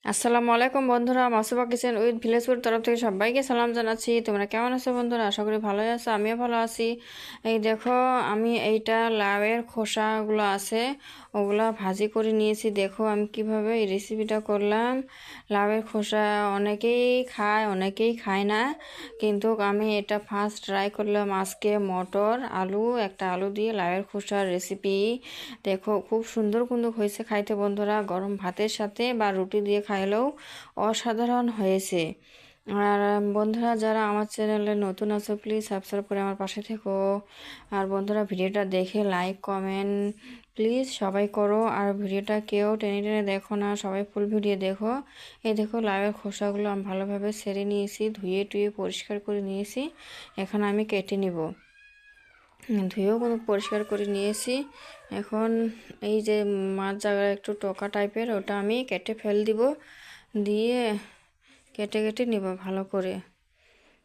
আসসালামু আলাইকুম বন্ধুরা, মাসুবা কিচেন উইথ ভিলেজপুর তরফ থেকে সবাইকে সালাম জানাচ্ছি। তোমরা কেমন আছো বন্ধুরা? আশা করি ভালোই আছো, আমিও ভালো আছি। এই দেখো, আমি এইটা লাউয়ের খোসাগুলো আছে ওগুলা ভাজি করে নিয়েছি। দেখো আমি কিভাবে এই রেসিপিটা করলাম। লাউয়ের খোসা অনেকেই খায়, অনেকেই খায় না, কিন্তু আমি এটা ফার্স্ট ট্রাই করলাম আজকে। মটর আলু, একটা আলু দিয়ে লাউয়ের খোসার রেসিপি। দেখো খুব সুন্দর কিন্তু হয়েছে খাইতে বন্ধুরা, গরম ভাতের সাথে বা রুটি দিয়ে খাইলেও অসাধারণ হয়েছে। আর বন্ধুরা, যারা আমার চ্যানেলে নতুন আছো প্লিজ সাবস্ক্রাইব করে আমার পাশে থেকো। আর বন্ধুরা, ভিডিওটা দেখে লাইক কমেন্ট প্লিজ সবাই করো। আর ভিডিওটা কেউ টেনে টেনে দেখো না, সবাই ফুল ভিডিও দেখো। এই দেখো লাউয়ের খোসাগুলো আমি ভালোভাবে ছেড়ে নিয়েছি, ধুয়ে টুয়ে পরিষ্কার করে নিয়েছি। এখন আমি কেটে নিব। ধুয়েও কোনো পরিষ্কার করে নিয়েছি। এখন এই যে মাছ জায়গায় একটু টোকা টাইপের, ওটা আমি কেটে ফেল দিব, দিয়ে কেটে কেটে নিব ভালো করে।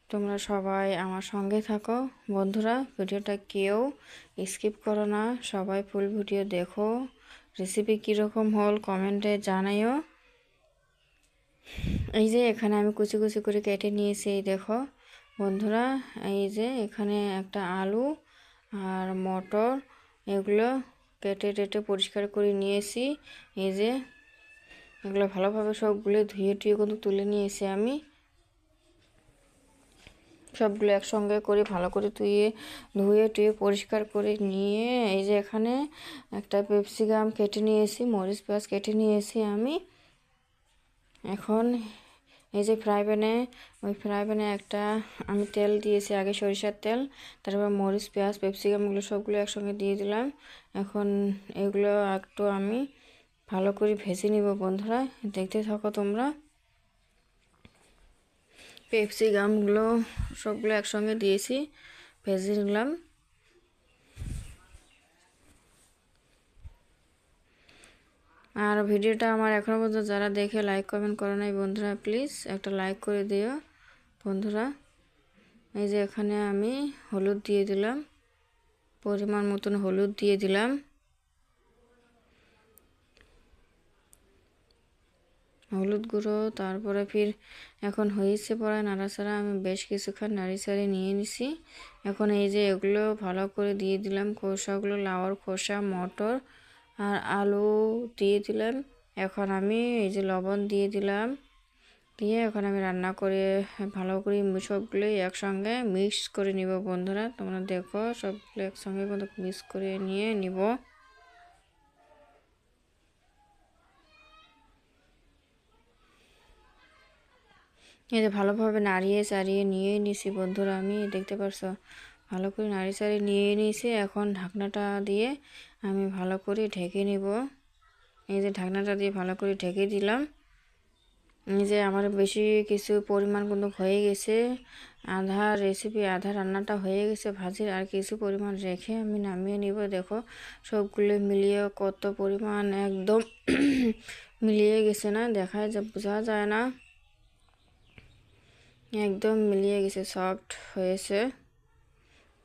তোমরা সবাই আমার সঙ্গে থাকো বন্ধুরা, ভিডিওটা কেউ স্কিপ করো না, সবাই ফুল ভিডিও দেখো। রেসিপি কীরকম হল কমেন্টে জানাইও। এই যে এখানে আমি কুচি কুচি করে কেটে নিয়েছি। এই দেখো বন্ধুরা, এই যে এখানে একটা আলু আর মটর, এগুলো কেটে টেটে পরিষ্কার করে নিয়েছি। এই যে এগুলো ভালোভাবে সবগুলো ধুয়ে টুয়ে কিন্তু তুলে নিয়েছি আমি। সবগুলো একসঙ্গে করে ভালো করে ধুয়ে টুয়ে পরিষ্কার করে নিয়ে, এই যে এখানে একটা ক্যাপসিকাম কেটে নিয়েছি, মরিচ পেঁয়াজ কেটে নিয়েছি আমি। এখন এই যে ফ্রাই প্যানে একটা আমি তেল দিয়েছি, আগে সরিষার তেল, তারপর মরিচ পেঁয়াজ ক্যাপসিকামগুলো সবগুলো একসঙ্গে দিয়ে দিলাম। এখন এগুলো একটু আমি ভালো করে ভেজে নিব বন্ধুরা, দেখতে থাকো তোমরা। ক্যাপসিকামগুলো সবগুলো একসঙ্গে দিয়েছি, ভেজে নিলাম। আর ভিডিওটা আমার এখনও পর্যন্ত যারা দেখে লাইক কমেন্ট করে নাই বন্ধুরা, প্লিজ একটা লাইক করে দিও বন্ধুরা। এই যে এখানে আমি হলুদ দিয়ে দিলাম, পরিমাণ মতন হলুদ দিয়ে দিলাম। হলুদ গুঁড়ো, তারপরে এখন হয়েছে পরে নাড়াচাড়া, আমি বেশ কিছুক্ষণ নাড়িচাড়ি নিয়ে নিছি। এখন এই যে এগুলো ভালো করে দিয়ে দিলাম, খোসাগুলো, লাউর খোসা, মটর আর আলু দিয়ে দিলাম। এখন আমি এই যে লবণ দিয়ে দিলাম, দিয়ে এখন আমি রান্না করে ভালো করে সবগুলোই একসঙ্গে মিক্স করে নিব বন্ধুরা। তোমরা দেখো সবগুলো একসঙ্গে মিক্স করে নিয়ে নিব। এই যে ভালোভাবে নাড়িয়ে চাড়িয়ে নিয়ে নিছি বন্ধুরা, আমি দেখতে পারছো ভালো করে নাড়িয়ে চাড়িয়ে নিয়ে নিয়েছি। এখন ঢাকনাটা দিয়ে আমি ভালো করে ঢেকে নিব। এই যে ঢাকনাটা দিয়ে ভালো করে ঢেকে দিলাম। এই যে আমার বেশি কিছু পরিমাণ কিন্তু হয়ে গেছে, আধা রেসিপি আধা রান্নাটা হয়ে গেছে ভাজির, আর কিছু পরিমাণ রেখে আমি নামিয়ে নিব। দেখো সবগুলো মিলিয়ে কত পরিমাণ একদম মিলিয়ে গেছে না, বোঝা যায় না, একদম মিলিয়ে গেছে, সফট হয়েছে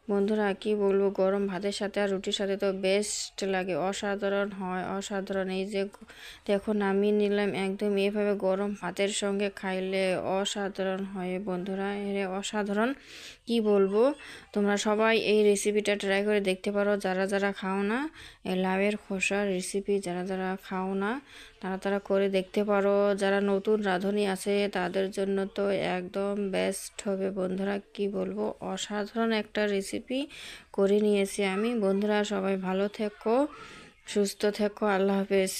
বন্ধুরা। কি বলবো, গরম ভাতের সাথে আর রুটির সাথে তো বেস্ট লাগে, অসাধারণ হয়, অসাধারণ। এই যে দেখো নামিয়ে নিলাম, একদম এভাবে গরম ভাতের সঙ্গে খাইলে অসাধারণ হয় বন্ধুরা, অসাধারণ। কি বলবো, তোমরা সবাই এই রেসিপিটা ট্রাই করে দেখতে পারো, যারা যারা খাও না। এই লাউয়ের খোসার রেসিপি যারা যারা খাও না তারা তারা করে দেখতে পারো। যারা নতুন রাঁধুনি আছে তাদের জন্য তো একদম বেস্ট হবে বন্ধুরা। কি বলবো, অসাধারণ একটা রেসিপি করে নিয়েছি আমি বন্ধুরা। সবাই ভালো থেকো, সুস্থ থেকো, আল্লাহ হাফেজ।